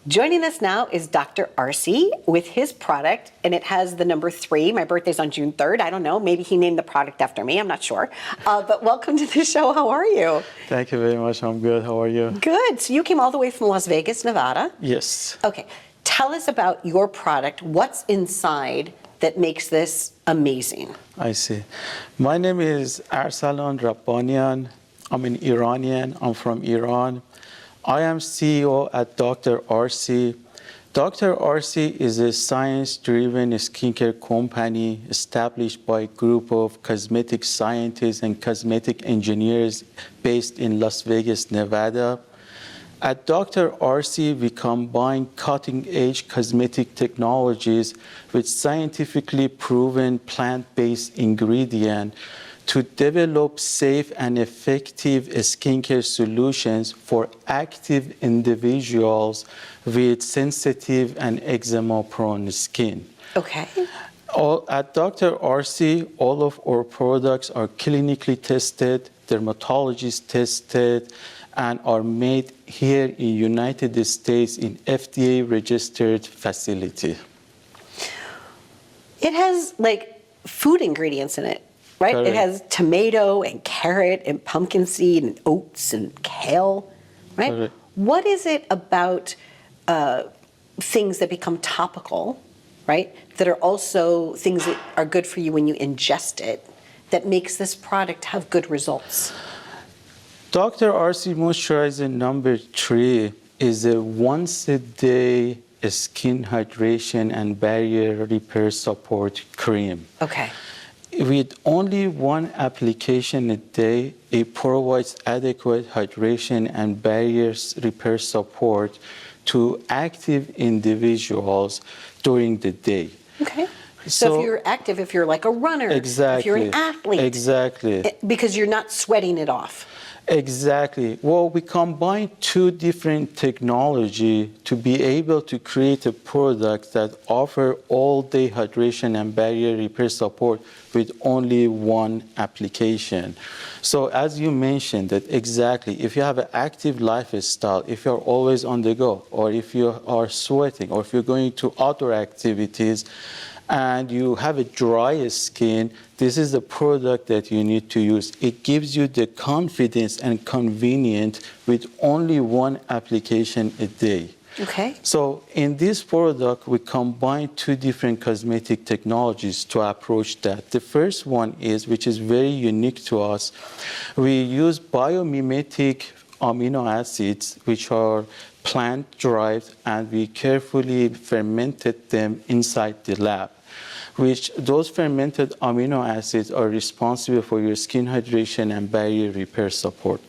Joining us now is Dr. Arsy with his product, and it has the number 3. My birthday's on June 3rd. I don't know. Maybe he named the product after me. I'm not sure. But welcome to the show. How are you? Thank you very much. I'm good. How are you? Good. So you came all the way from Las Vegas, Nevada? Yes. Okay. Tell us about your product. What's inside that makes this amazing? I see. My name is Arsalan Rabbanian. I'm an Iranian. I'm from Iran. I am CEO at Dr. Arsy. Dr. Arsy is a science-driven skincare company established by a group of cosmetic scientists and cosmetic engineers based in Las Vegas, Nevada. At Dr. Arsy, we combine cutting-edge cosmetic technologies with scientifically proven plant-based ingredients to develop safe and effective skincare solutions for active individuals with sensitive and eczema-prone skin. Okay. At Dr. Arsy, all of our products are clinically tested, dermatologist tested, and are made here in United States in FDA-registered facility. It has like food ingredients in it. Right? Correct. It has tomato and carrot and pumpkin seed and oats and kale, right? Correct. What is it about things that become topical, right, that are also things that are good for you when you ingest it, that makes this product have good results? Dr. Arsy Moisturizer number 3 is a once-a-day skin hydration and barrier repair support cream. Okay. With only one application a day, it provides adequate hydration and barriers repair support to active individuals during the day. Okay. So if you're active, if you're like a runner, exactly, if you're an athlete. Exactly. Because you're not sweating it off. Exactly. Well, we combine 2 different technology to be able to create a product that offer all-day hydration and barrier repair support with only one application. So as you mentioned that exactly, if you have an active lifestyle, if you're always on the go, or if you are sweating, or if you're going to outdoor activities, and you have a dry skin, this is the product that you need to use. It gives you the confidence and convenience with only one application a day. Okay. So in this product, we combine 2 different cosmetic technologies to approach that. The first one is, which is very unique to us, we use biomimetic amino acids, which are plant-derived, and we carefully fermented them inside the lab, which those fermented amino acids are responsible for your skin hydration and barrier repair support.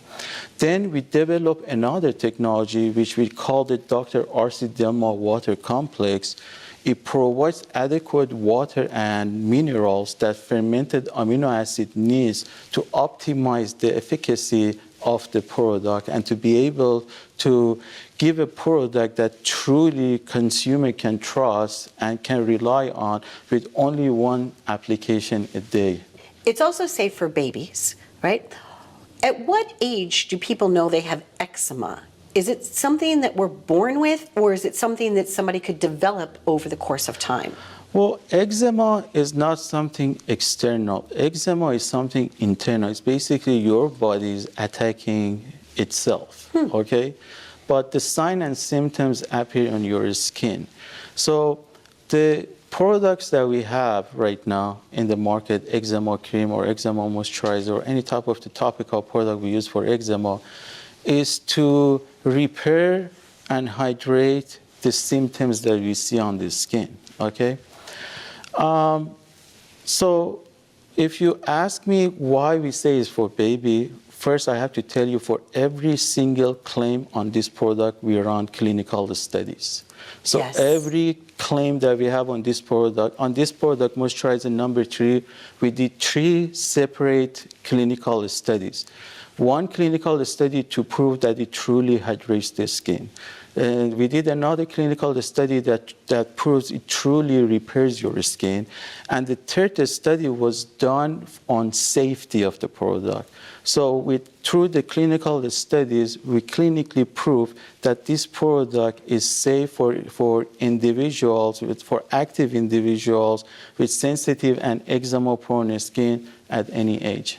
Then we developed another technology, which we call the Dr. Arsy Delma Water Complex. It provides adequate water and minerals that fermented amino acid needs to optimize the efficacy of the product and to be able to give a product that truly consumer can trust and can rely on with only one application a day. It's also safe for babies, right? At what age do people know they have eczema? Is it something that we're born with, or is it something that somebody could develop over the course of time? Well, eczema is not something external. Eczema is something internal. It's basically your body is attacking itself, okay? But the signs and symptoms appear on your skin. So the products that we have right now in the market, eczema cream or eczema moisturizer or any type of the topical product we use for eczema, is to repair and hydrate the symptoms that we see on the skin, okay? So if you ask me why we say it's for baby, first I have to tell you for every single claim on this product, we run clinical studies. So yes. Every claim that we have on this product, moisturizer number 3, we did 3 separate clinical studies. One clinical study to prove that it truly hydrates the skin. And we did another clinical study that proves it truly repairs your skin. And the third study was done on safety of the product. So through the clinical studies, we clinically prove that this product is safe for individuals, for active individuals with sensitive and eczema-prone skin at any age.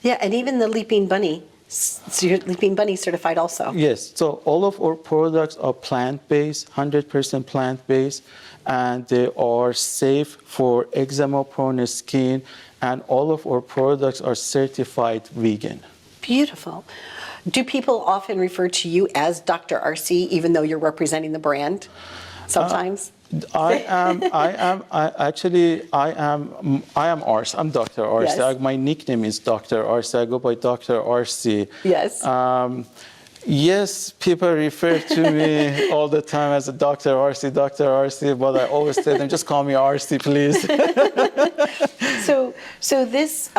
Yeah, and even the Leaping Bunny, so you're Leaping Bunny certified also. Yes, so all of our products are plant-based, 100% plant-based, and they are safe for eczema-prone skin, and all of our products are certified vegan. Beautiful. Do people often refer to you as Dr. Arsy, even though you're representing the brand sometimes? I am Arsy. I'm Dr. Arsy. Yes. My nickname is Dr. Arsy. I go by Dr. Arsy. Yes. Yes, people refer to me all the time as a Dr. Arsy, but I always tell them, just call me Arsy, please. So this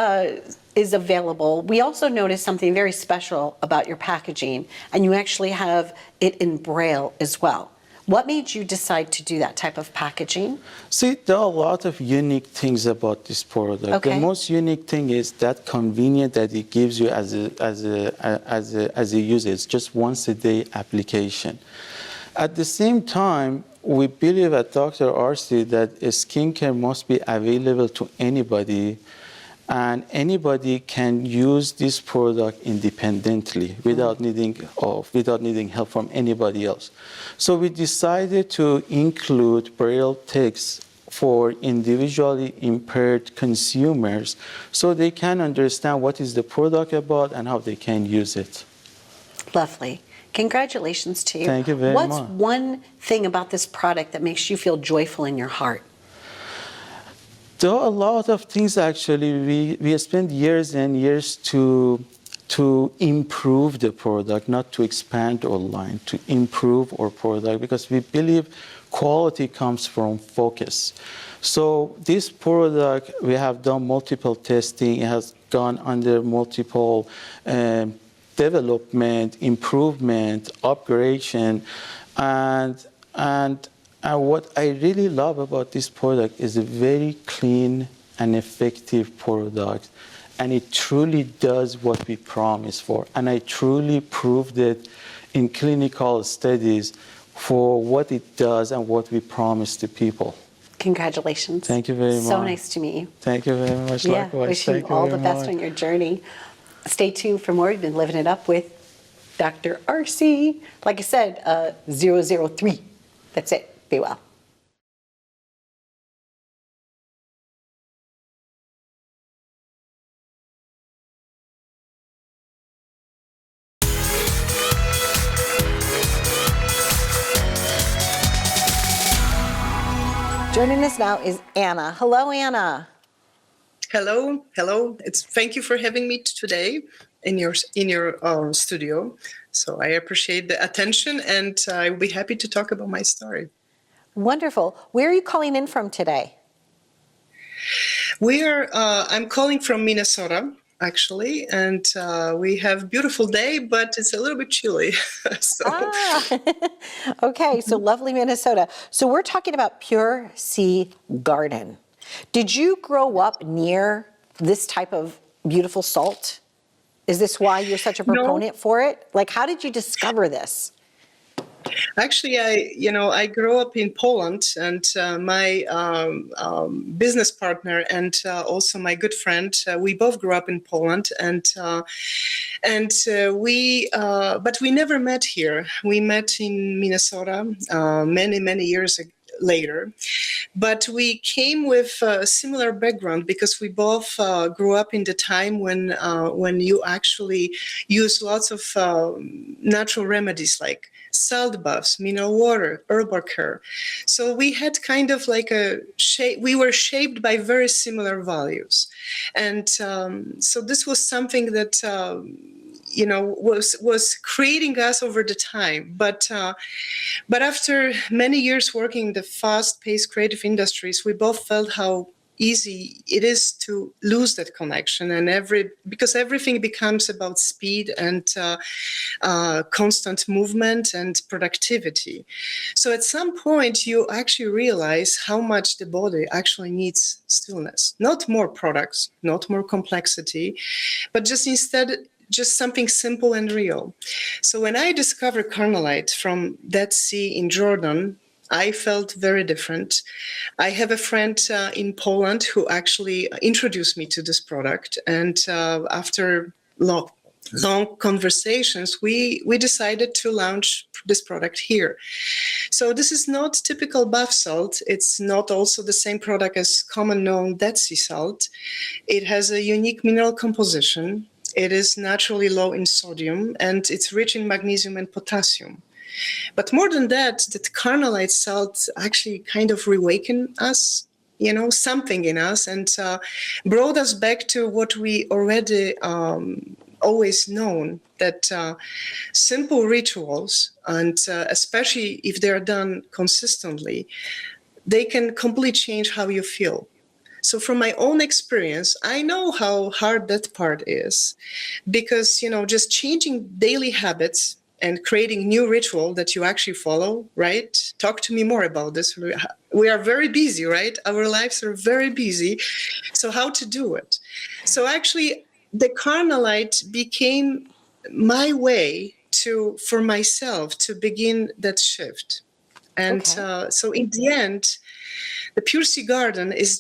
is available. We also noticed something very special about your packaging, and you actually have it in Braille as well. What made you decide to do that type of packaging? See, there are a lot of unique things about this product. Okay. The most unique thing is that convenience that it gives you as a user. It's just once a day application. At the same time, we believe at Dr. Arsy that skincare must be available to anybody, and anybody can use this product independently without needing help from anybody else. So we decided to include Braille text for individually impaired consumers so they can understand what is the product about and how they can use it. Lovely. Congratulations to you. Thank you very much. What's one thing about this product that makes you feel joyful in your heart? There are a lot of things actually. We spent years and years to improve the product, not to expand our line, to improve our product, because we believe quality comes from focus. So this product, we have done multiple testing. It has gone under multiple development, improvement, upgradation, and what I really love about this product is a very clean and effective product, and it truly does what we promise for. And I truly proved it in clinical studies for what it does and what we promise to people. Congratulations. Thank you very much. So nice to meet you. Thank you very much. Yeah, Likewise. wishing you all the best on your journey. Stay tuned for more. You've been living it up with Dr. Arsy. Like I said, 003. That's it. Be well. Joining us now is Anna. Hello, Anna. Hello. Thank you for having me today in your studio. So I appreciate the attention, and I'll be happy to talk about my story. Wonderful. Where are you calling in from today? I'm calling from Minnesota, actually, and we have a beautiful day, but it's a little bit chilly. Okay, so lovely Minnesota. So we're talking about Pure Sea Garden. Did you grow up near this type of beautiful salt? Is this why you're such a proponent for it? Like, how did you discover this? Actually, I grew up in Poland, and my business partner and also my good friend, we both grew up in Poland, but we never met here. We met in Minnesota many years later, but we came with a similar background because we both grew up in the time when you actually use lots of natural remedies like salt baths, mineral water, herbal care. So we had kind of like we were shaped by very similar values. And so this was something that, was creating us over the time. But after many years working in the fast-paced creative industries, we both felt how easy it is to lose that connection, and because everything becomes about speed and constant movement and productivity. So at some point you actually realize how much the body actually needs stillness, not more products, not more complexity, but just instead just something simple and real. So when I discovered Carmelite from Dead Sea in Jordan, I felt very different. I have a friend in Poland who actually introduced me to this product, and after long conversations, we decided to launch this product here. So this is not typical bath salt. It's not also the same product as common known Dead Sea salt. It has a unique mineral composition. It is naturally low in sodium, and it's rich in magnesium and potassium. But more than that, the Carmelite salt actually kind of reawakened us, something in us, and brought us back to what we already always known, that simple rituals, and especially if they're done consistently, they can completely change how you feel. So from my own experience, I know how hard that part is, because, just changing daily habits and creating new ritual that you actually follow, right? Talk to me more about this. We are very busy, right? Our lives are very busy. So how to do it? So actually, the Carmelite became my way for myself to begin that shift. And so in the end, the Pure Sea Garden is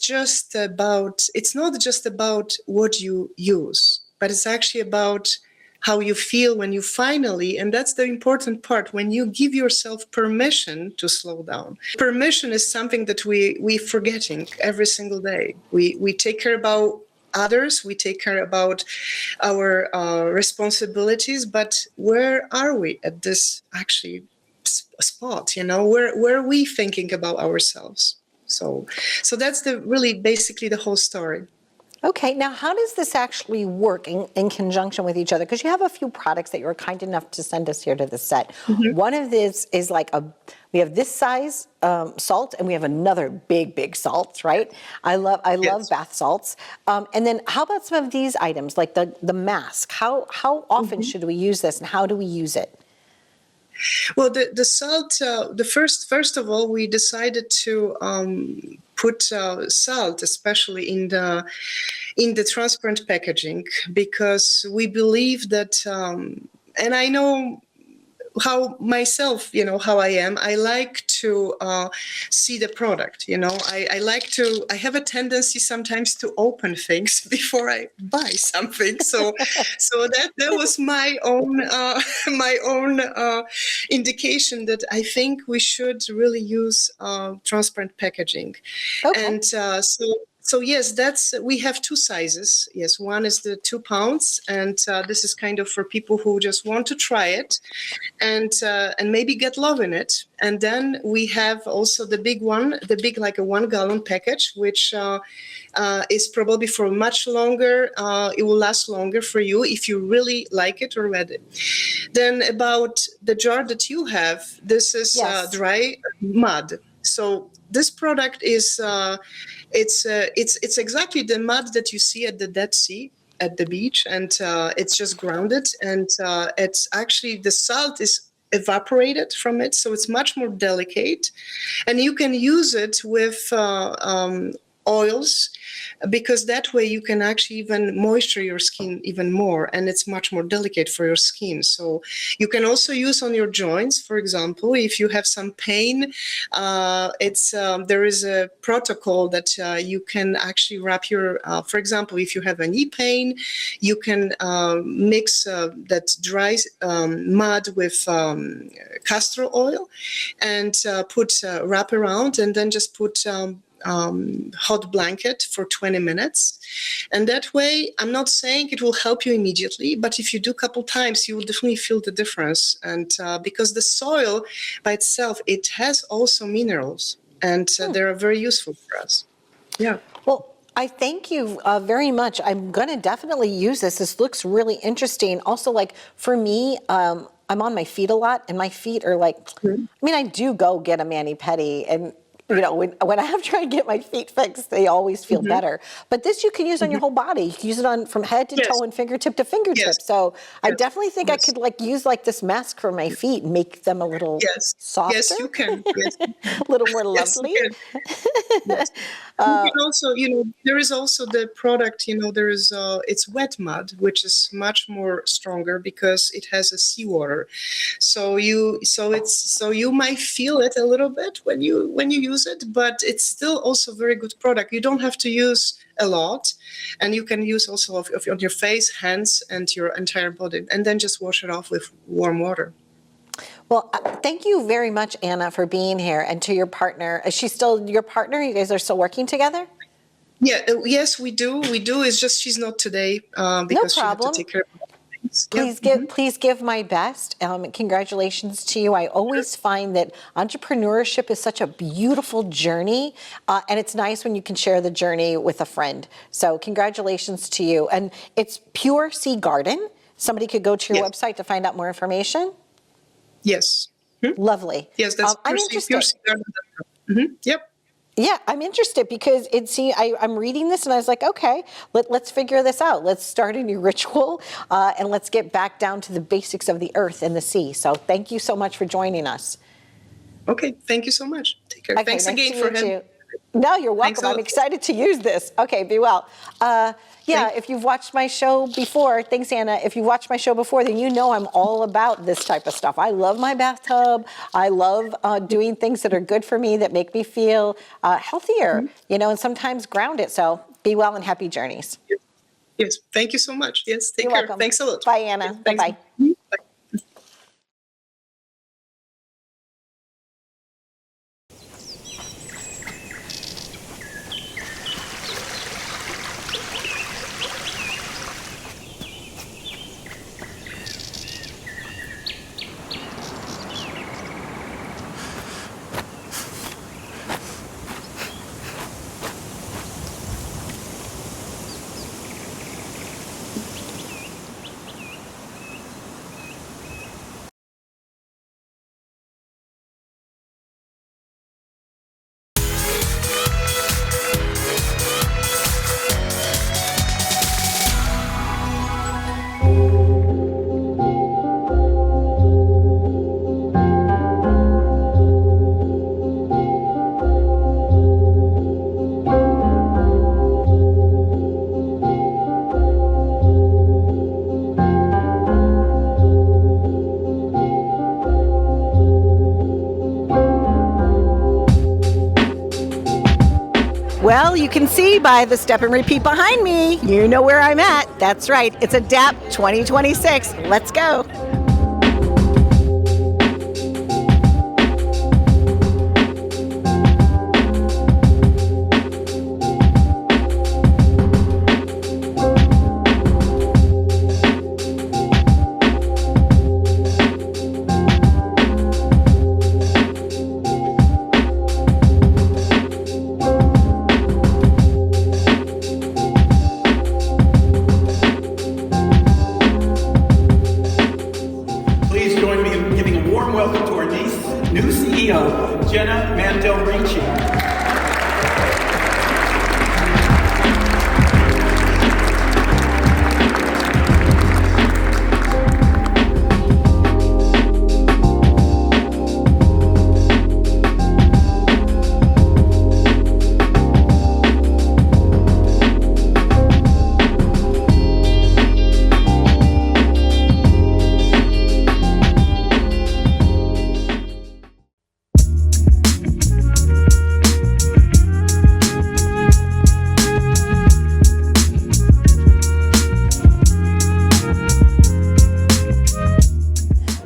it's not just about what you use, but it's actually about how you feel when you finally, and that's the important part, when you give yourself permission to slow down. Permission is something that we're forgetting every single day. We take care about others, we take care about our responsibilities, but where are we at this actually spot? Where are we thinking about ourselves? So that's basically the whole story. Okay, now how does this actually work in conjunction with each other? Because you have a few products that you were kind enough to send us here to the set. Mm-hmm. One of this is we have this size salt, and we have another big salt, right? I love bath salts. And then how about some of these items, like the mask? How often should we use this, and how do we use it? Well, the salt, first of all, we decided to put salt, especially in the transparent packaging, because we believe that, and I know how myself, how I am. I like to see the product. I have a tendency sometimes to open things before I buy something. So that was my own indication that I think we should really use transparent packaging. Okay. And so yes, we have two sizes. Yes, one is the 2 pounds, and this is kind of for people who just want to try it, and maybe get love in it. And then we have also the big one, like a 1 gallon package, which is probably for much longer. It will last longer for you if you really like it already. Then about the jar that you have, this is dry mud. So this product is it's exactly the mud that you see at the Dead Sea at the beach, and it's just grounded, and it's actually the salt is evaporated from it, so it's much more delicate, and you can use it with oils, because that way you can actually even moisture your skin even more, and it's much more delicate for your skin. So you can also use on your joints, for example, if you have some pain. There is a protocol that you can actually wrap your, for example, if you have a knee pain, you can mix that dry mud with castor oil and wrap around, and then just put hot blanket for 20 minutes. And that way, I'm not saying it will help you immediately, but if you do a couple times, you will definitely feel the difference. And because the soil by itself, it has also minerals, and they are very useful for us. Yeah. Well, I thank you very much. I'm going to definitely use this. This looks really interesting. Also, like for me, I'm on my feet a lot, and my feet are like, I mean, I do go get a mani-pedi, and when I have tried to get my feet fixed, they always feel better. But this you can use on your whole body. You can use it on from head to toe and fingertip to fingertip. Yes. So I Yes. definitely think I could use this mask for my feet and make them a little softer. Yes, you can. Yes. A little more Yes, you lovely. can. Yes. You can also, there is also the product, there is, it's wet mud, which is much more stronger because it has a seawater. So you might feel it a little bit when you use it, but it's still also a very good product. You don't have to use a lot, and you can use also on your face, hands, and your entire body, and then just wash it off with warm water. Well, thank you very much, Anna, for being here, and to your partner. Is she still your partner? You guys are still working together? Yeah. Yes, we do. It's just she's not today because she had to take care of things. Please give my best. Congratulations to you. I always find that entrepreneurship is such a beautiful journey, and it's nice when you can share the journey with a friend. So congratulations to you. And it's Pure Sea Garden. Somebody could go to your website to find out more information. Yes. Lovely. Yes, that's I'm interested. Yep. Yeah, I'm interested because I'm reading this and I was like, okay, let's figure this out. Let's start a new ritual and let's get back down to the basics of the earth and the sea. So thank you so much for joining us. Okay, thank you so much. Take care. Okay, Thanks nice again to for meet having you. No, you're Thanks welcome. a I'm lot. excited to use this. Okay, be well. If you've watched my show before, thanks, Anna. If you've watched my show before, then you know I'm all about this type of stuff. I love my bathtub. I love doing things that are good for me, that make me feel healthier, and sometimes grounded. So be well and happy journeys. Yes, thank you so much. Yes, take You're care. welcome. Thanks a lot. Bye, Anna. Thanks. Bye-bye. Bye. Well, you can see by the step and repeat behind me, you know where I'm at. That's right, it's ADAPT 2026. Let's go. Please join me in giving a warm welcome to our new CEO, Jenna Mandel-Ricci.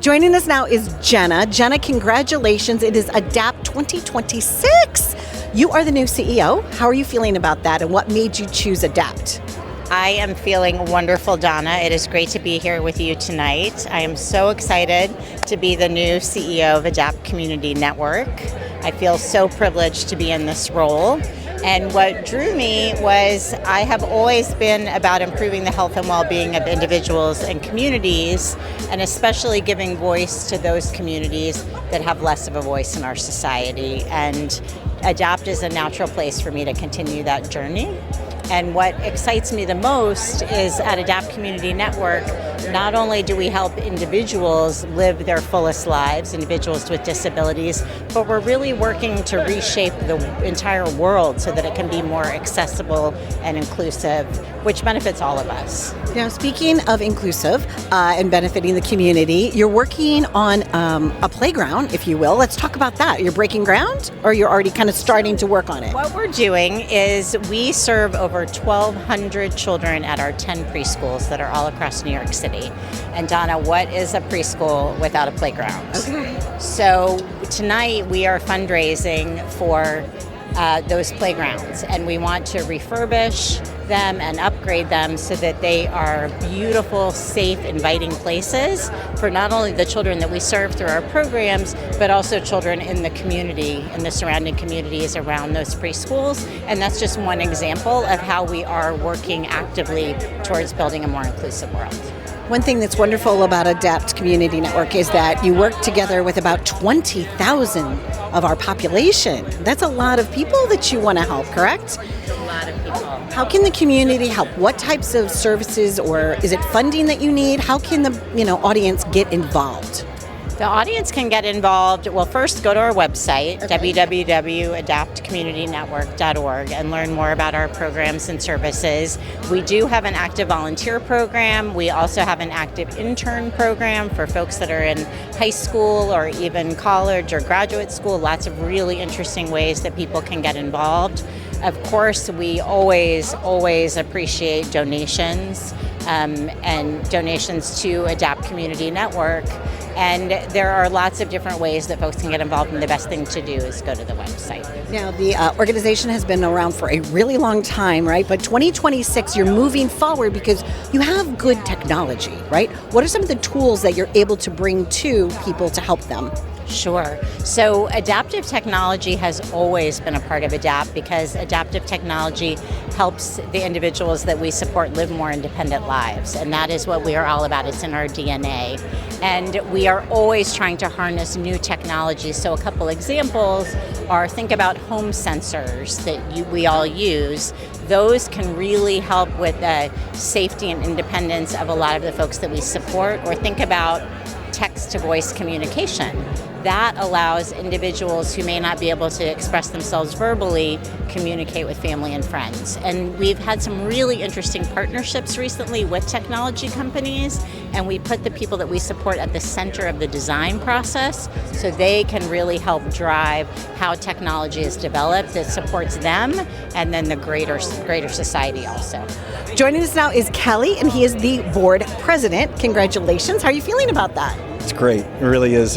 Joining us now is Jenna. Jenna, congratulations. It is ADAPT 2026. You are the new CEO. How are you feeling about that, and what made you choose ADAPT? I am feeling wonderful, Donna. It is great to be here with you tonight. I am so excited to be the new CEO of ADAPT Community Network. I feel so privileged to be in this role. And what drew me was I have always been about improving the health and well-being of individuals and communities, and especially giving voice to those communities that have less of a voice in our society. And ADAPT is a natural place for me to continue that journey. And what excites me the most is at ADAPT Community Network, not only do we help individuals live their fullest lives, individuals with disabilities, but we're really working to reshape the entire world so that it can be more accessible and inclusive, which benefits all of us. Now, speaking of inclusive and benefiting the community, you're working on a playground, if you will. Let's talk about that. You're breaking ground, or you're already kind of starting to work on it? What we're doing is we serve over 1,200 children at our 10 preschools that are all across New York City. And Donna, what is a preschool without a playground? Okay. So tonight we are fundraising for those playgrounds, and we want to refurbish them and upgrade them so that they are beautiful, safe, inviting places for not only the children that we serve through our programs, but also children in the community, in the surrounding communities around those preschools. And that's just one example of how we are working actively towards building a more inclusive world. One thing that's wonderful about ADAPT Community Network is that you work together with about 20,000 of our population. That's a lot of people that you want to help, correct? A lot of people. How can the community help? What types of services, or is it funding that you need? How can the audience get involved? The audience can get involved. Well, first go to our website, www.adaptcommunitynetwork.org, and learn more about our programs and services. We do have an active volunteer program. We also have an active intern program for folks that are in high school or even college or graduate school. Lots of really interesting ways that people can get involved. Of course, we always appreciate donations and donations to ADAPT Community Network. And there are lots of different ways that folks can get involved, and the best thing to do is go to the website. Now, the organization has been around for a really long time, right? But 2026, you're moving forward because you have good technology, right? What are some of the tools that you're able to bring to people to help them? Sure. So adaptive technology has always been a part of ADAPT because adaptive technology helps the individuals that we support live more independent lives. And that is what we are all about. It's in our DNA. And we are always trying to harness new technology. So a couple examples are, think about home sensors that we all use. Those can really help with the safety and independence of a lot of the folks that we support. Or think about text-to-voice communication. That allows individuals who may not be able to express themselves verbally communicate with family and friends. And we've had some really interesting partnerships recently with technology companies, and we put the people that we support at the center of the design process so they can really help drive how technology is developed that supports them and then the greater society also. Joining us now is Kelly, and he is the board president. Congratulations. How are you feeling about that? It's great. It really is.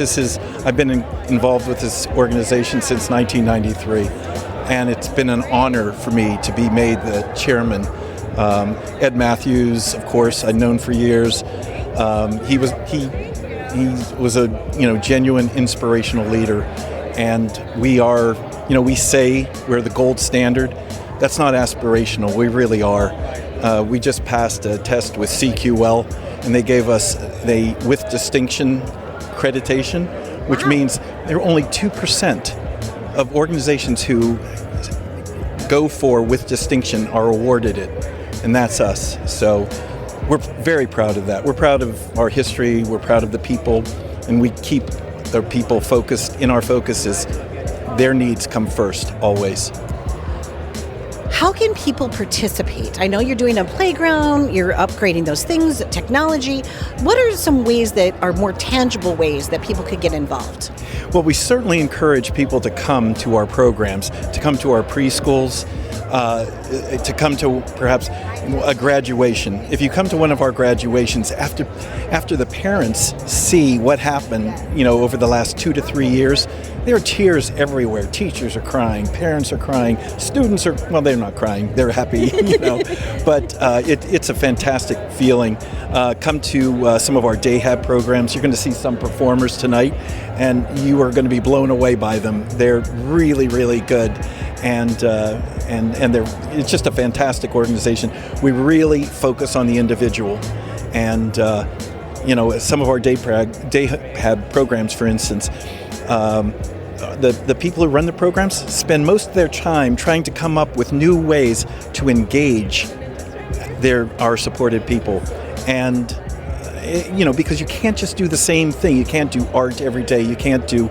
I've been involved with this organization since 1993, and it's been an honor for me to be made the chairman. Ed Matthews, of course, I've known for years. He was a genuine inspirational leader, and we are, we say we're the gold standard. That's not aspirational. We really are. We just passed a test with CQL, and they gave us with distinction accreditation, which means there are only 2% of organizations who go for with distinction are awarded it, and that's us. So we're very proud of that. We're proud of our history, we're proud of the people, and we keep the people focused. In our focuses, their needs come first, always. How can people participate? I know you're doing a playground, you're upgrading those things, technology. What are some ways that are more tangible ways that people could get involved? Well, we certainly encourage people to come to our programs, to come to our preschools, to come to perhaps a graduation. If you come to one of our graduations, after the parents see what happened, over the last 2 to 3 years, there are tears everywhere. Teachers are crying, parents are crying, students are, well, they're not crying, they're happy, But it's a fantastic feeling. Come to some of our day hab programs. You're going to see some performers tonight, and you are going to be blown away by them. They're really, really good. and it's just a fantastic organization. We really focus on the individual, and some of our day pad programs, for instance. The people who run the programs spend most of their time trying to come up with new ways to engage our supported people, and because you can't just do the same thing. You can't do art every day. You can't do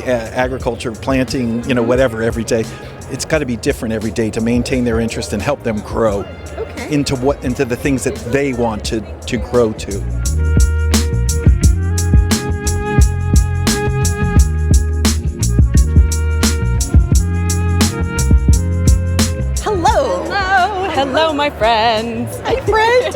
agriculture, planting, whatever every day. It's got to be different every day to maintain their interest and help them grow into the things that they want to grow to. Hello, my friends. Hi, friend.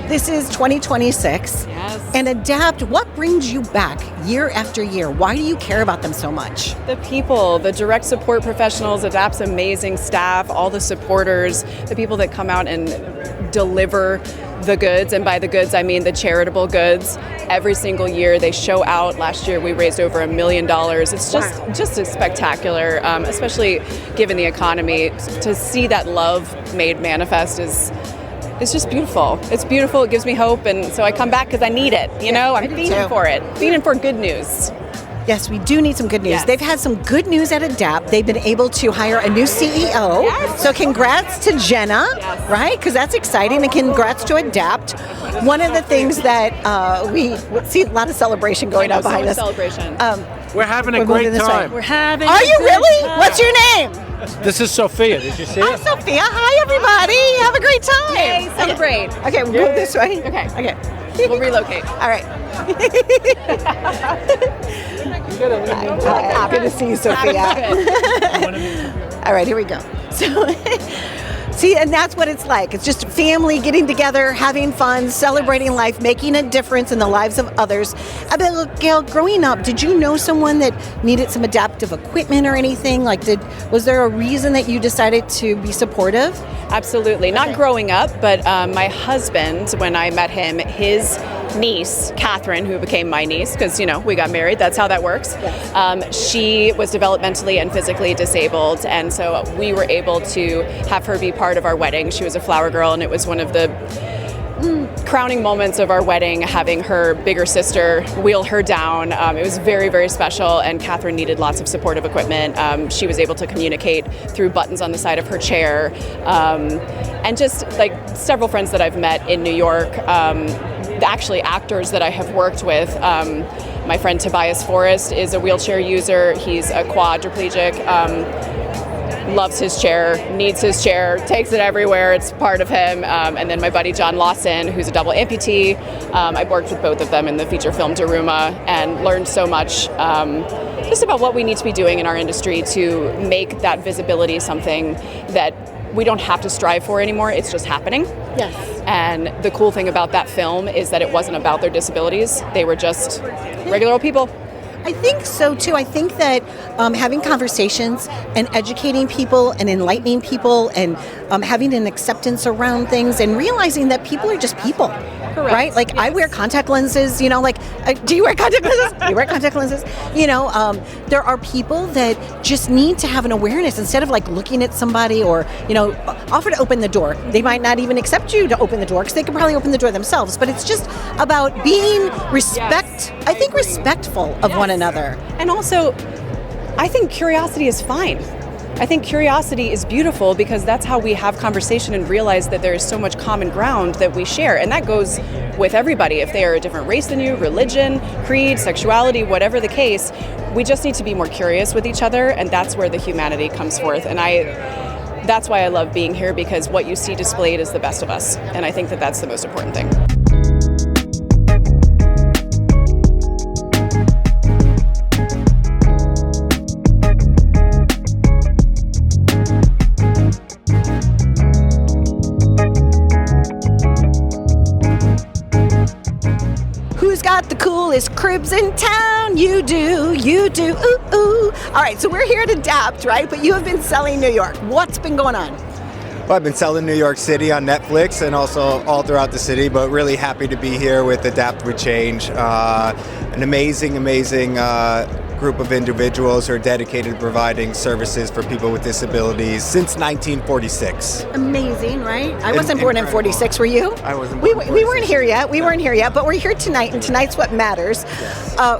This is 2026. Yes. And Adapt, what brings you back year after year? Why do you care about them so much? The people, the direct support professionals, Adapt's amazing staff, all the supporters, the people that come out and deliver the goods, and by the goods I mean the charitable goods. Every single year they show out. Last year we raised over $1 million. It's just a spectacular, especially given the economy. To see that love made manifest is just beautiful. It's beautiful. It gives me hope, and so I come back because I need it. I'm feeding for it, feeding for good news. Yes, we do need some good news. Yes. They've had some good news at Adapt. They've been able to hire a new CEO. Yes. So congrats to Jenna, Yes. right? Because that's exciting. And congrats to Adapt. One of the things that we see a lot of celebration going on behind us. Celebration. We're having a We're moving great this way. time. We're having. Are you really? What's your name? This is Sophia. Did you see I'm it? Sophia. Hi, everybody. Have a great time. Yay, celebrate. Okay, we'll go this way. Okay. Okay. We'll relocate. All right. Good to see you, Sophia. All right, here we go. So, see, and that's what it's like. It's just family getting together, having fun, celebrating life, making a difference in the lives of others. Gail, growing up, did you know someone that needed some adaptive equipment or anything? Was there a reason that you decided to be supportive? Absolutely. Not growing up, but my husband, when I met him, his niece, Catherine, who became my niece, because, we got married, that's how that works. She was developmentally and physically disabled, and so we were able to have her be part of our wedding. She was a flower girl, and it was one of the crowning moments of our wedding, having her bigger sister wheel her down. It was very, very special, and Catherine needed lots of supportive equipment. She was able to communicate through buttons on the side of her chair, and just like several friends that I've met in New York, actually actors that I have worked with. My friend Tobias Forrest is a wheelchair user. He's a quadriplegic. Loves his chair, needs his chair, takes it everywhere. It's part of him. And then my buddy John Lawson, who's a double amputee. I've worked with both of them in the feature film Daruma and learned so much just about what we need to be doing in our industry to make that visibility something that we don't have to strive for anymore. It's just happening. Yes. And the cool thing about that film is that it wasn't about their disabilities. They were just regular old people. I think so too. I think that having conversations and educating people and enlightening people and having an acceptance around things and realizing that people are just people. Correct. Right? Like, I wear contact lenses, do you wear contact lenses? You wear contact lenses? There are people that just need to have an awareness instead of looking at somebody or, offer to open the door. They might not even accept you to open the door because they could probably open the door themselves. But it's just about being respectful of one another. And also, I think curiosity is fine. I think curiosity is beautiful because that's how we have conversation and realize that there is so much common ground that we share. And that goes with everybody. If they are a different race than you, religion, creed, sexuality, whatever the case, we just need to be more curious with each other, and that's where the humanity comes forth. And that's why I love being here, because what you see displayed is the best of us. And I think that that's the most important thing. Got the coolest cribs in town. You do. Ooh, ooh. All right, so we're here to Adapt, right? But you have been selling New York. What's been going on? Well, I've been selling New York City on Netflix and also all throughout the city, but really happy to be here with Adapt with Change. An amazing group of individuals who are dedicated to providing services for people with disabilities since 1946. Amazing, right? I wasn't born in 46, were you? I wasn't We born in weren't 46. here yet. We weren't here yet, but we're here tonight, and tonight's what matters.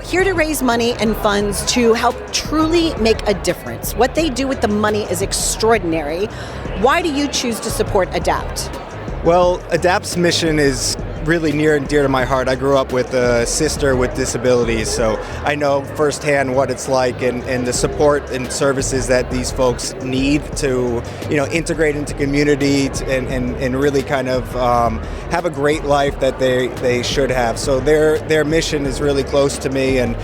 Here to raise money and funds to help truly make a difference. What they do with the money is extraordinary. Why do you choose to support ADAPT? Well, ADAPT's mission is really near and dear to my heart. I grew up with a sister with disabilities, so I know firsthand what it's like and the support and services that these folks need to, integrate into community and really kind of have a great life that they should have. So their mission is really close to me, and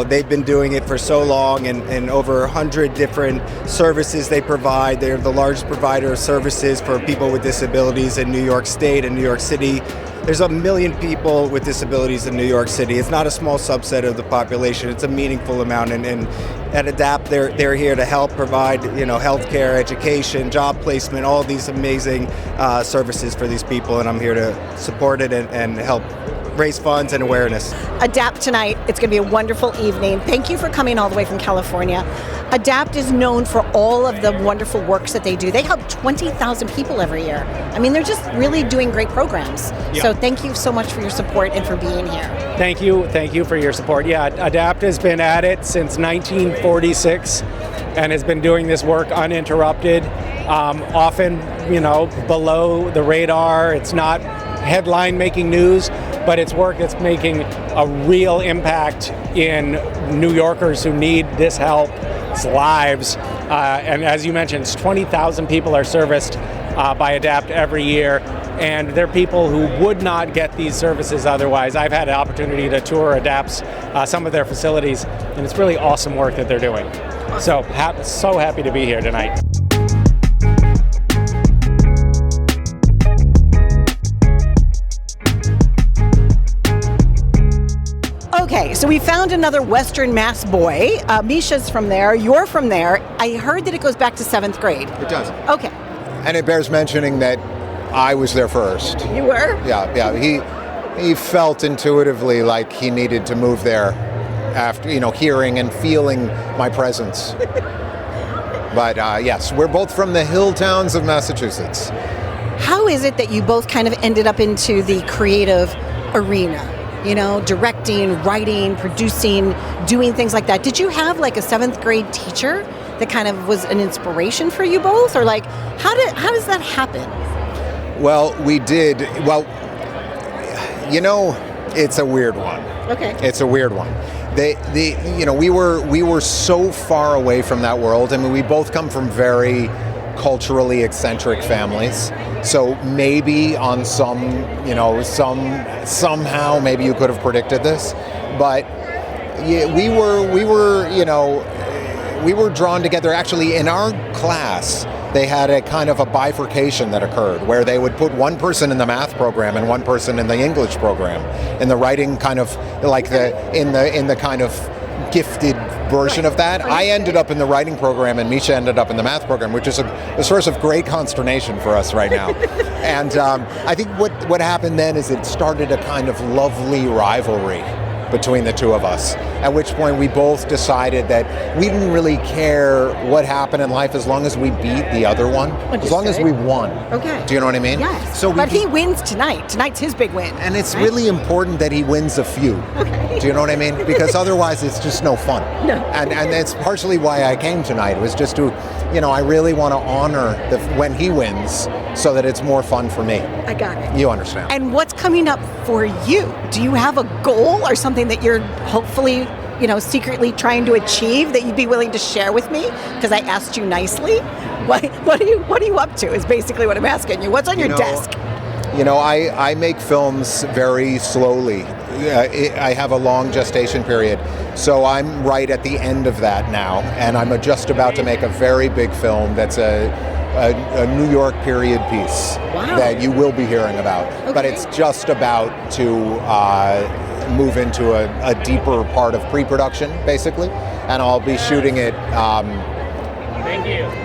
they've been doing it for so long, and over 100 different services they provide. They're the largest provider of services for people with disabilities in New York State and New York City. There's 1 million people with disabilities in New York City. It's not a small subset of the population. It's a meaningful amount. And at ADAPT, they're here to help provide, healthcare, education, job placement, all these amazing services for these people. And I'm here to support it and help raise funds and awareness. ADAPT tonight. It's going to be a wonderful evening. Thank you for coming all the way from California. ADAPT is known for all of the wonderful works that they do. They help 20,000 people every year. I mean, they're just really doing great programs. Yeah. So thank you so much for your support and for being here. Thank you for your support. Yeah, ADAPT has been at it since 1946 and has been doing this work uninterrupted. Often, below the radar. It's not headline making news, but it's work that's making a real impact in New Yorkers who need this help, lives. And as you mentioned, 20,000 people are serviced by ADAPT every year, and they're people who would not get these services otherwise. I've had an opportunity to tour ADAPT's some of their facilities, and it's really awesome work that they're doing. So happy to be here tonight. Okay, so we found another Western Mass boy. Misha's from there. You're from there. I heard that it goes back to 7th grade. It does. Okay. And it bears mentioning that I was there first. You were? Yeah. He felt intuitively like he needed to move there after, hearing and feeling my presence. But yes, we're both from the hill towns of Massachusetts. How is it that you both kind of ended up into the creative arena? Directing, writing, producing, doing things like that. Did you have like a 7th grade teacher that kind of was an inspiration for you both? Or like, how does that happen? Well, we did. Well, it's a weird one. Okay. It's a weird one. We were so far away from that world. I mean, we both come from very culturally eccentric families. So maybe on somehow maybe you could have predicted this, but we were drawn together. Actually, in our class, they had a kind of a bifurcation that occurred where they would put one person in the math program and one person in the English program, in the writing kind of like in the kind of gifted version of that. I ended up in the writing program and Misha ended up in the math program, which is a source of great consternation for us right now. And I think what happened then is it started a kind of lovely rivalry between the two of us, at which point we both decided that we didn't really care what happened in life as long as we beat the other one, as long as we won. Okay. Do you know what I mean? Yes. So but he wins tonight. Tonight's his big win. And it's really important that he wins a few. Okay. Do you know what I mean? Because otherwise it's just no fun. No. And that's partially why I came tonight, was just to, I really want to honor when he wins so that it's more fun for me. I got it. You understand. And what's coming up for you? Do you have a goal or something that you're hopefully, secretly trying to achieve that you'd be willing to share with me? Because I asked you nicely. What are you up to is basically what I'm asking you. What's on your desk? I make films very slowly. I have a long gestation period. So I'm right at the end of that now. And I'm just about to make a very big film that's a New York period piece that you will be hearing about. Okay. But it's just about to move into a deeper part of pre-production, basically. And I'll be shooting it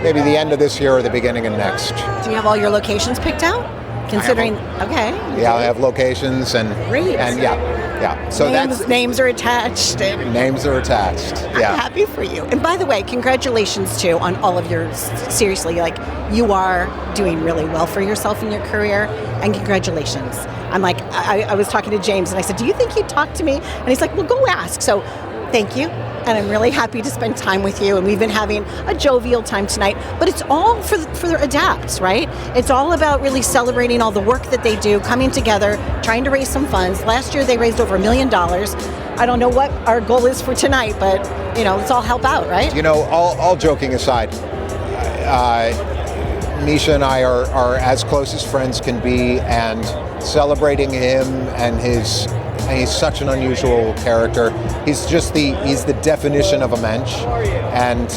maybe the end of this year or the beginning of next. Do you have all your locations picked out? Considering, okay. Yeah, I have locations and Great. And yeah. Yeah. So names are attached. And names are attached. Yeah. I'm happy for you. And by the way, congratulations too on all of your, seriously, like you are doing really well for yourself in your career, and congratulations. I'm like, I was talking to James and I said, do you think he'd talk to me? And he's like, well, go ask. So thank you. And I'm really happy to spend time with you. And we've been having a jovial time tonight. But it's all for Adapt, right? It's all about really celebrating all the work that they do, coming together, trying to raise some funds. Last year they raised over $1 million. I don't know what our goal is for tonight, but let's all help out, right? All joking aside, Misha and I are as close as friends can be, and celebrating him and he's such an unusual character. He's the definition of a mensch, and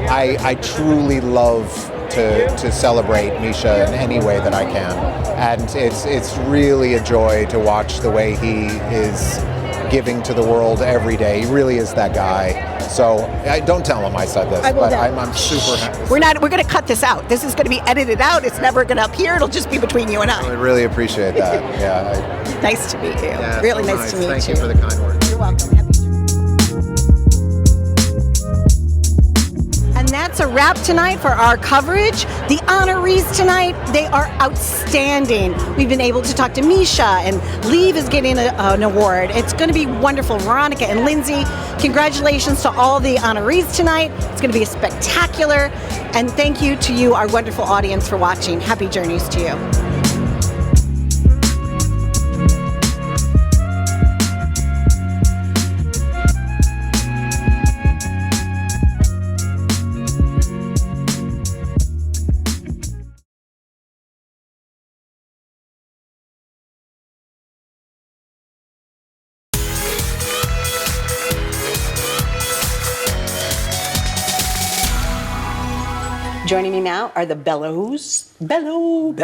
I truly love to celebrate Misha in any way that I can. And it's really a joy to watch the way he is giving to the world every day. He really is that guy. So don't tell him I said this, but I'm super happy. We're going to cut this out. This is going to be edited out. It's never going to appear. It'll just be between you and I. I really appreciate that. Yeah. Nice to meet you. Yeah, really so nice to meet you. Thank you for the kind words. You're welcome. And that's a wrap tonight for our coverage. The honorees tonight, they are outstanding. We've been able to talk to Misha, and Leave is getting an award. It's going to be wonderful. Veronica and Lindsay, congratulations to all the honorees tonight. It's going to be spectacular. And thank you to you, our wonderful audience, for watching. Happy journeys to you. Joining me now are the Bellos. Bello.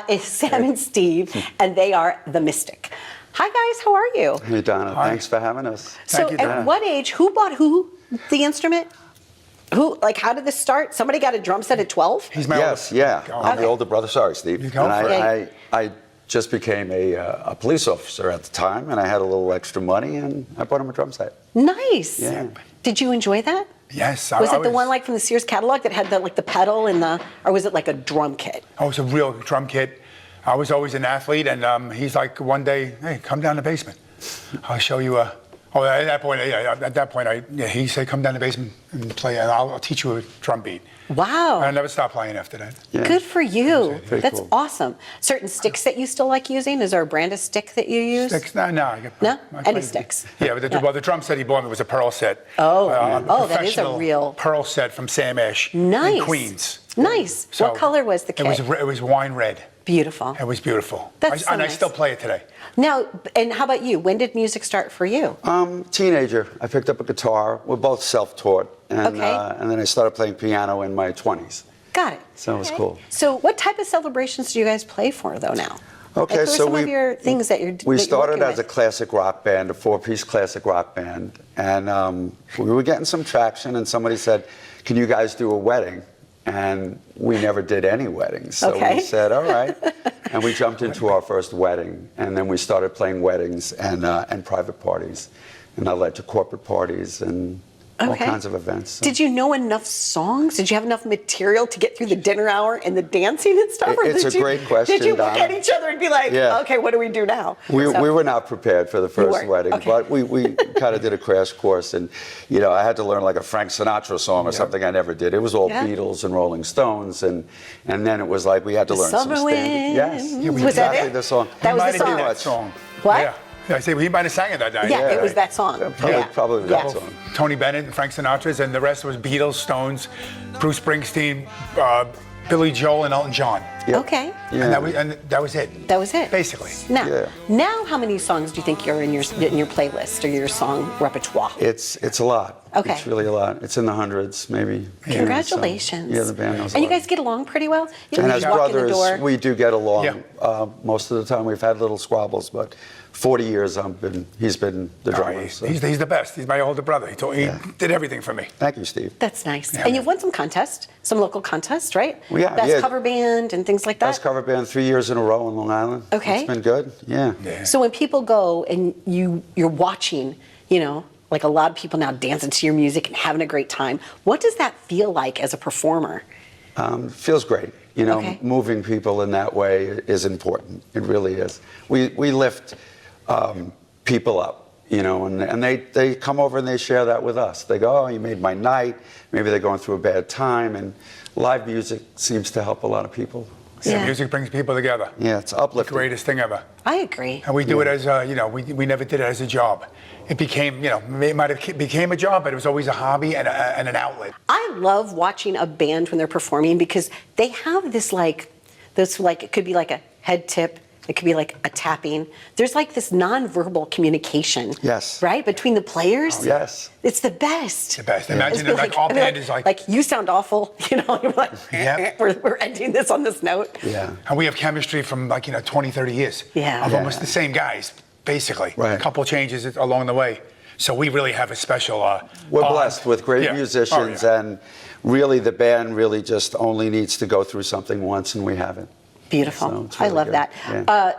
It's Sam and Steve, and they are the Mystic. Hi guys, how are you? Hey Donna, thanks for having us. So at what age, who bought the instrument? How did this start? Somebody got a drum set at 12? He's my oldest. Yeah. I'm the older brother. Sorry, Steve. And I just became a police officer at the time, and I had a little extra money, and I bought him a drum set. Nice. Yeah. Did you enjoy that? Yes. Was it the one like from the Sears catalog that had the pedal and or was it like a drum kit? Oh, it was a real drum kit. I was always an athlete, and he's like one day, hey, come down the basement. I'll show you a. Oh, at that point, he said, come down the basement and play, and I'll teach you a drum beat. Wow. And I never stopped playing after that. Yeah. Good for you. That's cool. awesome. Certain sticks that you still like using? Is there a brand of stick that you use? Sticks? No. Any sticks? Yeah, but the drum set he bought me was a pearl set. That is a real pearl set from Sam Ash Nice. in Queens. Nice. So what color was the kit? It was wine red. Beautiful. It was beautiful. That's so and nice. I still play it today. Now, and how about you? When did music start for you? Teenager. I picked up a guitar. We're both self-taught, and then I started playing piano in my 20s. Got it. So it was cool. So what type of celebrations do you guys play for, though, now? Okay, what are some of your things that you're We started working as a classic rock band, a 4-piece classic rock band, and we were getting some traction, and somebody said, can you guys do a wedding? And we never did any weddings. So we said, all right. And we jumped into our first wedding, and then we started playing weddings and private parties. And that led to corporate parties and all kinds of events. So. Did you know enough songs? Did you have enough material to get through the dinner hour and the dancing and stuff? It's a great question, Did you look Donna. at each other and be like, okay, what do we do now? We were not prepared for the first wedding, but we kind of did a crash course. And, I had to learn like a Frank Sinatra song or something I never did. It was all Beatles and Rolling Stones. And then it was like we had to learn some standard. Yes. Was that it? The song. That was the That song. What? Yeah. I say he might have sang it that night. Yeah, it was that song. Probably that song. Tony Bennett and Frank Sinatra's, and the rest was Beatles, Stones, Bruce Springsteen, Billy Joel, and Elton John. Yep. Okay. Yeah. And that was it. That was it. Basically. Now, how many songs do you think you're in your playlist or your song repertoire? It's a lot. Okay. It's really a lot. It's in the hundreds, maybe. Congratulations. Yeah, the band knows a And you lot. guys get along pretty well? You And don't as just walk in the brothers, door. we do get along. Yeah. Most of the time, we've had little squabbles, but 40 years he's been the drummer. So. He's the best. He's my older brother. He did everything for me. Thank you, Steve. That's nice. Yeah. And you've won some contests, some local contests, right? We have, Best yeah. cover band and things like that. Best cover band 3 years in a row in Long Island. Okay. It's been good. Yeah. So when people go and you're watching, like a lot of people now dancing to your music and having a great time, what does that feel like as a performer? Feels great. Okay. Moving people in that way is important. It really is. We lift people up, and they come over and they share that with us. They go, oh, you made my night. Maybe they're going through a bad time, and live music seems to help a lot of people. Yeah, music brings people together. Yeah, it's uplifting. The greatest thing ever. I agree. And we do it as, we never did it as a job. It became, it might have became a job, but it was always a hobby and an outlet. I love watching a band when they're performing because they have this it could be like a head tip, it could be like a tapping. There's like this nonverbal communication. Yes. Right? Between the players. Oh, yes. It's the best. The best. Yeah. Imagine it, like all band is like. Like, you sound awful, you're like, Yep. we're ending this on this note. Yeah. And we have chemistry from 20, 30 years. Yeah. Of almost the same guys, basically. Right. A couple changes along the way. So we really have a special We're bond. blessed with great Yeah. musicians, Oh, yeah. and really the band really just only needs to go through something once, and we have it. Beautiful. So it's I really love good. that. Yeah.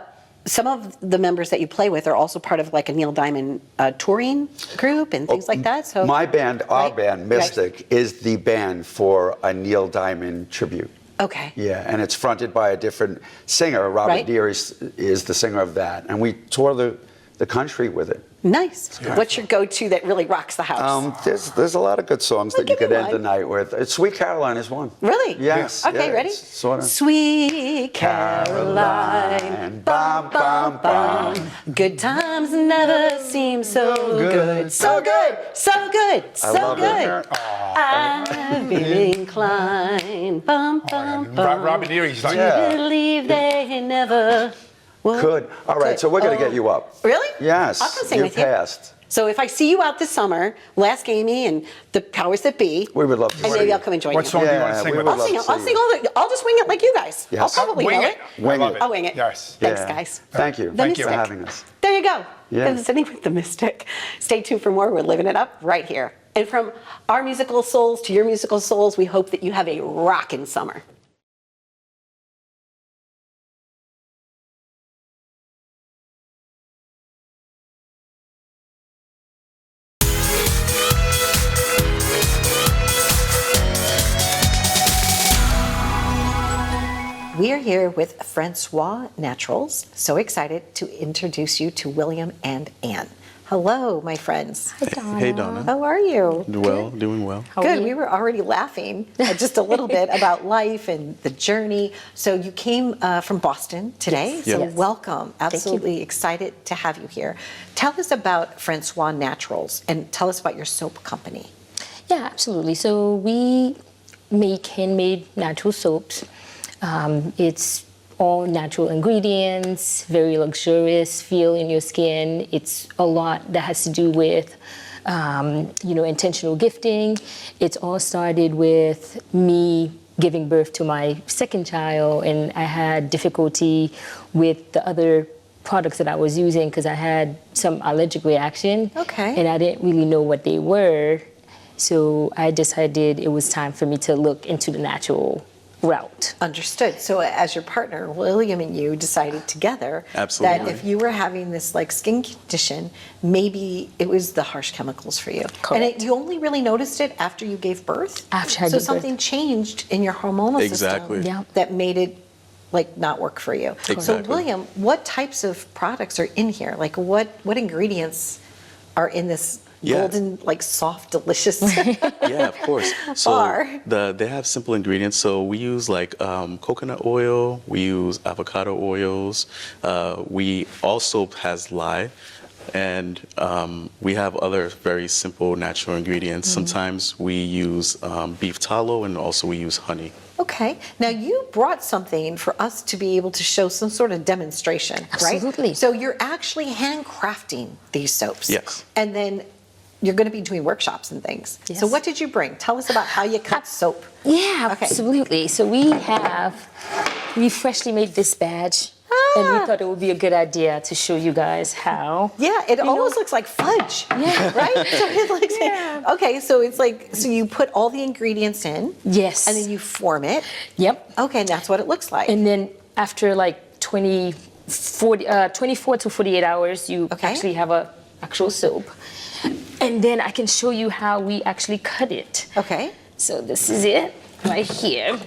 Some of the members that you play with are also part of like a Neil Diamond touring group and things like that. So My band, our Right. band, Mystic, is the band for a Neil Diamond tribute. Okay. Yeah, and it's fronted by a different singer. Robert Right. Deere is the singer of that, and we tour the country with it. Nice. What's your go-to that really rocks the house? There's a lot of good songs that you give me could end one. the night with. Sweet Caroline is one. Really? Yes. Okay, yeah, ready? it's Sort of. Sweet Caroline, bum, bum, bum. Good times never seem so good. So good, so good, so love it. good. I've been inclined, bum, bum, bum. Robert Deere, he's like, Yeah. Believe they never would. Good. All right, so we're going to get you up. Really? Yes. I'll come sing you with you. passed. So if I see you out this summer, we'll ask Amy and the powers that be. We would love to And see maybe you. I'll come and join What you. song do you want to Yeah, sing we with would us? love to I'll see sing you. I'll just wing it like you guys. Yes. I'll probably Wing know it. it. Wing I love it. I'll wing it. Yes. Thanks, Yeah. guys. Thank you. The Thank you for Mystic. having us. There you go. Yeah. This is Sitting with the Mystic. Stay tuned for more. We're living it up right here. And from our musical souls to your musical souls, we hope that you have a rockin' summer. We are here with Francois Naturals. So excited to introduce you to William and Anne. Hello, my friends. Hi, Donna. Hey, Donna. How are you? Doing well. Good. We were already laughing just a little bit about life and the journey. So you came from Boston today. Yes. So Yes. welcome. Absolutely excited to have you here. Tell us about Francois Naturals and tell us about your soap company. Yeah, absolutely. So we make handmade natural soaps. It's all natural ingredients, very luxurious feel in your skin. It's a lot that has to do with, intentional gifting. It's all started with me giving birth to my second child, and I had difficulty with the other products that I was using because I had some allergic reaction. Okay. And I didn't really know what they were. So I decided it was time for me to look into the natural route. Understood. So as your partner, William and you decided together Absolutely. that if you were having this like skin condition, maybe it was the harsh chemicals for you. Correct. And you only really noticed it after you gave birth? After I So gave birth. something changed in your hormonal Exactly. system Yeah. that made it like not work for you. So Exactly. William, what types of products are in here? Like what ingredients are in this Yeah. golden, like soft, delicious Yeah, of course. So bar? they have simple ingredients. So we use like coconut oil. We use avocado oils. All soap has lye, and we have other very simple natural ingredients. Sometimes we use beef tallow, and also we use honey. Okay. Now you brought something for us to be able to show some sort of demonstration, right? Absolutely. So you're actually handcrafting these soaps. Yes. And then you're going to be doing workshops and things. Yes. So what did you bring? Tell us about how you cut soap. Yeah, Okay. absolutely. So we freshly made this badge. And we thought it would be a good idea to show you guys how. Yeah, it almost looks like fudge. Yeah. Right? So it looks okay, so it's like, so you put all the ingredients in. Yes. And then you form it. Yep. Okay, and that's what it looks like. And then after like 24 to 48 hours, you actually have a actual soap. And then I can show you how we actually cut it. Okay. So this is it right here.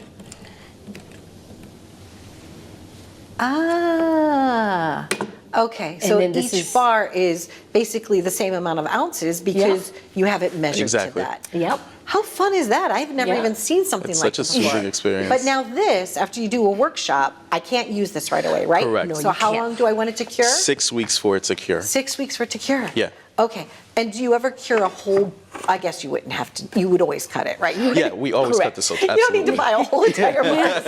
Ah, okay. So then each bar is basically the same amount of ounces because you have it measured to that. Yep. How fun is that? I've never even seen something It's like such a this before. soothing experience. But now this, after you do a workshop, I can't use this right away, right? Correct. No, So you how long do I want it to cure? 6 weeks for it to cure. 6 weeks for it to cure. Yeah. Okay. And do you ever cure a whole? I guess you wouldn't have to. You would always cut it, right? You would, Yeah, we always cut correct. the soap. You don't need to Absolutely. buy a whole entire bar of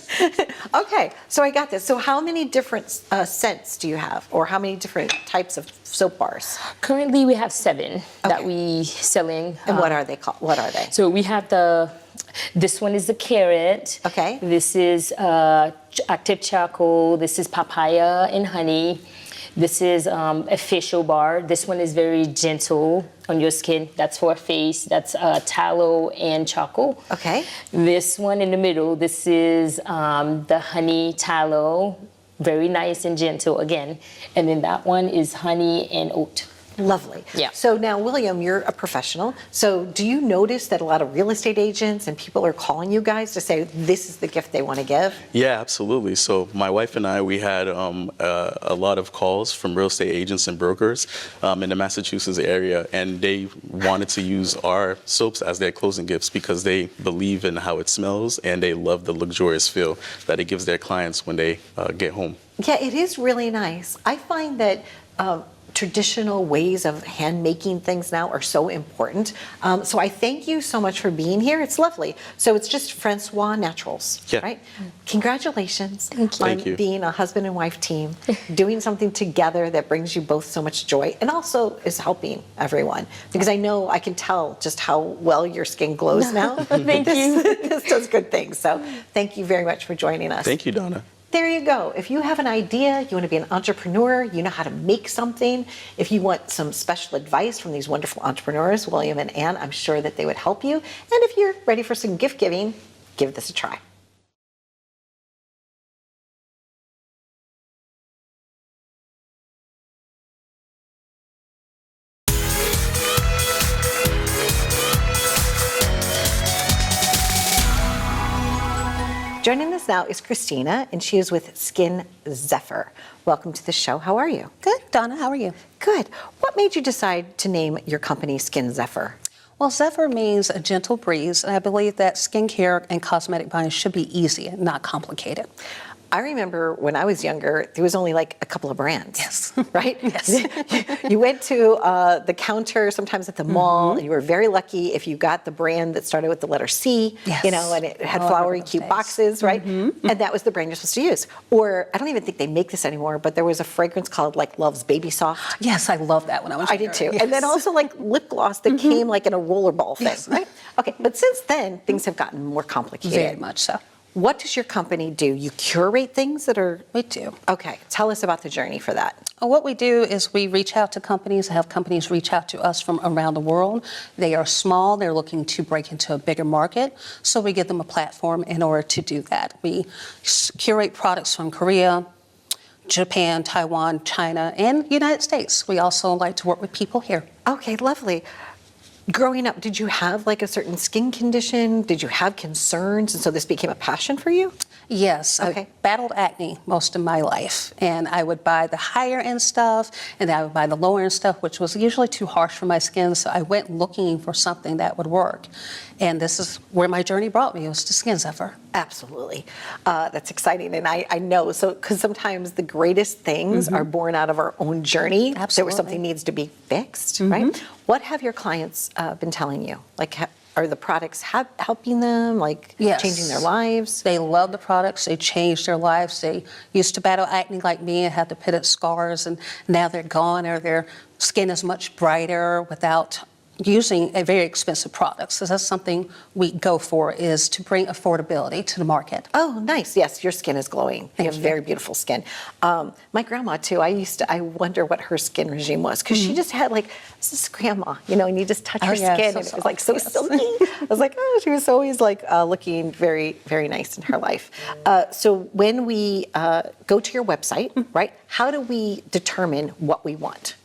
soap. Okay, so I got this. So how many different scents do you have, or how many different types of soap bars? Currently, we have 7 that we selling. And what are they called? What are they? So we have this one is the carrot. Okay. This is active charcoal. This is papaya and honey. This is a facial bar. This one is very gentle on your skin. That's for a face. That's tallow and charcoal. Okay. This one in the middle, this is the honey tallow. Very nice and gentle again. And then that one is honey and oat. Lovely. Yeah. So now, William, you're a professional. So do you notice that a lot of real estate agents and people are calling you guys to say this is the gift they want to give? Yeah, absolutely. So my wife and I, we had a lot of calls from real estate agents and brokers in the Massachusetts area, and they wanted to use our soaps as their closing gifts because they believe in how it smells and they love the luxurious feel that it gives their clients when they get home. Yeah, it is really nice. I find that traditional ways of hand making things now are so important. So I thank you so much for being here. It's lovely. So it's just Francois Naturals, right? Congratulations on being a husband and wife team, doing something together that brings you both so much joy and also is helping everyone. Because I know I can tell just how well your skin glows now. Thank you. This does good things. So thank you very much for joining us. Thank you, Donna. There you go. If you have an idea, you want to be an entrepreneur, you know how to make something, if you want some special advice from these wonderful entrepreneurs, William and Anne, I'm sure that they would help you. And if you're ready for some gift giving, give this a try. Joining us now is Christina, and she is with Skin Zephyr. Welcome to the show. How are you? Good, Donna. How are you? Good. What made you decide to name your company Skin Zephyr? Well, Zephyr means a gentle breeze, and I believe that skincare and cosmetic buying should be easy and not complicated. I remember when I was younger, there was only like a couple of brands. Yes. Right? Yes. You went to the counter sometimes at the mall, and you were very lucky if you got the brand that started with the letter C, Yes. you know, and it had Oh, I flowery, remember those cute days. boxes, right? And that was the brand you're supposed to use. Or I don't even think they make this anymore, but there was a fragrance called like Love's Baby Soft. Yes, I love that when I was I younger. did too. Yes. And then also like lip gloss that came like in a rollerball thing, Yes. right? Okay, but since then, things have gotten more complicated. Very much so. What does your company do? You curate things that are... We do. Okay, tell us about the journey for that. What we do is we reach out to companies, have companies reach out to us from around the world. They are small, they're looking to break into a bigger market, so we give them a platform in order to do that. We curate products from Korea, Japan, Taiwan, China, and United States. We also like to work with people here. Okay, lovely. Growing up, did you have like a certain skin condition? Did you have concerns? And so this became a passion for you? Yes, Okay. I battled acne most of my life, and I would buy the higher end stuff, and then I would buy the lower end stuff, which was usually too harsh for my skin, so I went looking for something that would work. And this is where my journey brought me. It was to Skin Zephyr. Absolutely. That's exciting. And I know, so because sometimes the greatest things are born out of our own journey. There where Absolutely. something needs to be fixed, right? What have your clients been telling you? Like, are the products helping them, like Yes. changing their lives? They love the products. They changed their lives. They used to battle acne like me and had to pitted scars, and now they're gone, or their skin is much brighter without using a very expensive product. So that's something we go for, is to bring affordability to the market. Oh, nice. Yes, your skin is glowing. You have very beautiful skin. My grandma, too, I wonder what her skin regime was, because she just had like, this is grandma, you know, and you just touch her skin and it was like so silky. I was like, oh, she was always like looking very, very nice in her life. So when we go to your website, right, how do we determine what we want?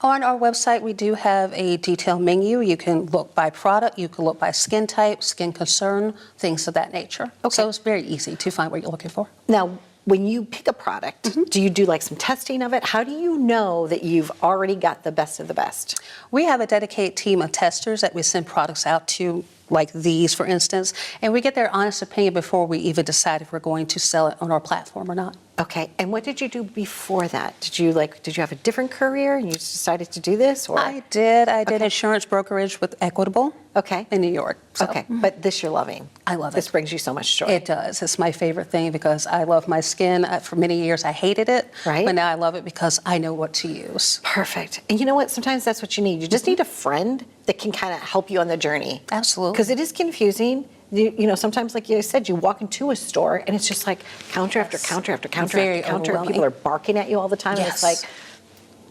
On our website, we do have a detailed menu. You can look by product, you can look by skin type, skin concern, things of that nature. Okay. So it's very easy to find what you're looking for. Now, when you pick a product, do you do like some testing of it? How do you know that you've already got the best of the best? We have a dedicated team of testers that we send products out to, like these, for instance, and we get their honest opinion before we even decide if we're going to sell it on our platform or not. Okay, and what did you do before that? Did you have a different career and you just decided to do this? Or? I did insurance brokerage with Equitable. Okay. In New York. So. Okay, but this you're loving. I love it. This brings you so much joy. It does. It's my favorite thing because I love my skin. For many years I hated it, right? But now I love it because I know what to use. Perfect. And you know what? Sometimes that's what you need. You just need a friend that can kind of help you on the journey. Absolutely. Because it is confusing. You know, sometimes, like you said, you walk into a store and it's just like counter after counter after counter Very after counter. overwhelming. People are barking at you all the time, and it's like,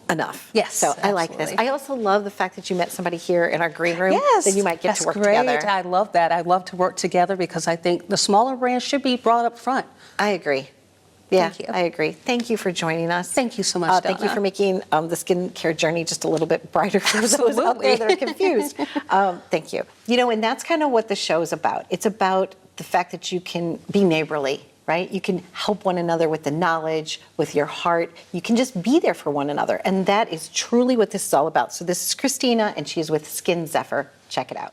enough. Yes. So I like this. I also love the fact that you met somebody here in our green room. Yes. That you might get That's to work great. together. I love that. I love to work together because I think the smaller brands should be brought up front. I agree. Yeah, Thank you. I agree. Thank you for joining us. Thank you so much, Thank you Donna. for making the skincare journey just a little bit brighter for those out there that are confused. Thank you. You know, and that's kind of what the show is about. It's about the fact that you can be neighborly, right? You can help one another with the knowledge, with your heart. You can just be there for one another. And that is truly what this is all about. So this is Christina, and she's with Skin Zephyr. Check it out.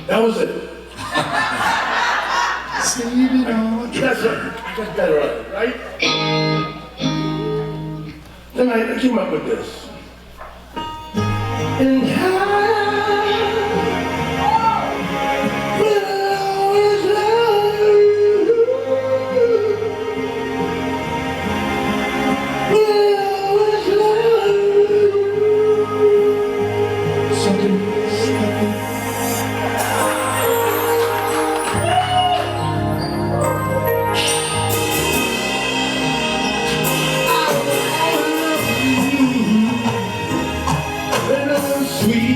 That was it. That's it. That's better, right? Then I came up with this. And sweet.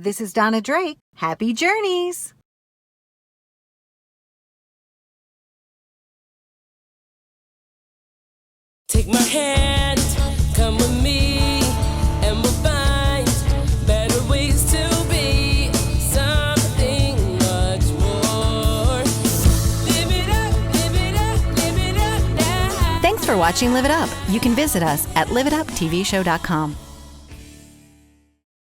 This is Donna Drake. Happy journeys! Take my hand, come with me, and we'll find better ways to be something much more. Live it up, live it up, live it up now. Thanks for watching Live It Up. You can visit us at liveituptvshow.com.